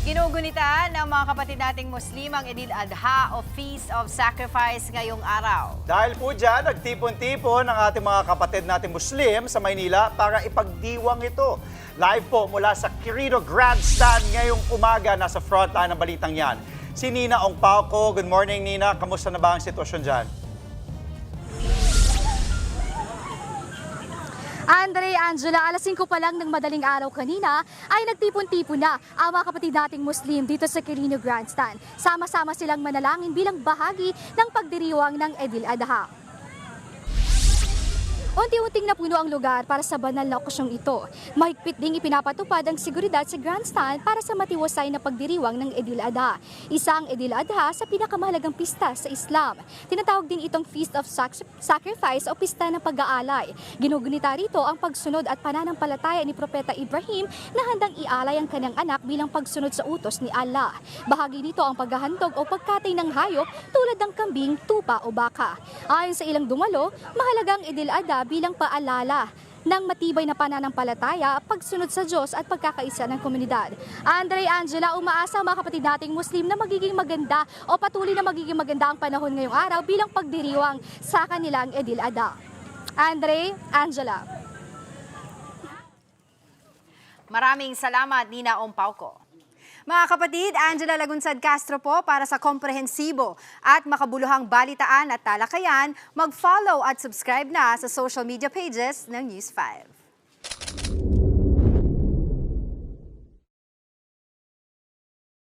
Ginugunita ng mga kapatid nating Muslim ang Eid al-Adha o Feast of Sacrifice ngayong araw. Dahil po dyan, nagtipon-tipon ang ating mga kapatid nating Muslim sa Maynila para ipagdiwang ito. Live po mula sa Quirino Grandstand ngayong umaga, nasa frontline ng balitang yan. Si Nina Ong Pauco. Good morning, Nina. Kamusta na ba ang sitwasyon dyan? Andre, Angela, alas 5 pa lang ng madaling araw kanina ay nagtipon-tipon na ang mga kapatid nating Muslim dito sa Quirino Grandstand. Sama-sama silang manalangin bilang bahagi ng pagdiriwang ng Eid al-Adha. Unti-unting napuno ang lugar para sa banal na okusyong ito. Mahigpit ding ipinapatupad ang seguridad sa grandstand para sa matiwasay na pagdiriwang ng Eid al-Adha. Isang Eid al-Adha sa pinakamahalagang pista sa Islam. Tinatawag din itong Feast of Sacrifice o pista ng pag-aalay. Ginugunita rito ang pagsunod at pananampalataya ni Propeta Ibrahim na handang ialay ang kanyang anak bilang pagsunod sa utos ni Allah. Bahagi nito ang paghahandog o pagkatay ng hayop tulad ng kambing, tupa o baka. Ayon sa ilang dumalo, mahalagang Eid al-Adha bilang paalala ng matibay na pananampalataya, pagsunod sa Diyos at pagkakaisa ng komunidad. Andre, Angela, umaasa ang mga kapatid nating Muslim na magiging maganda o patuloy na magiging maganda ang panahon ngayong araw bilang pagdiriwang sa kanilang Eid al-Adha. Andre, Angela. Maraming salamat, Nina Ong Pauco. Mga kapatid, Angela Lagunsad Castro po para sa komprehensibo at makabuluhang balitaan at talakayan. Mag-follow at subscribe na sa social media pages ng News 5.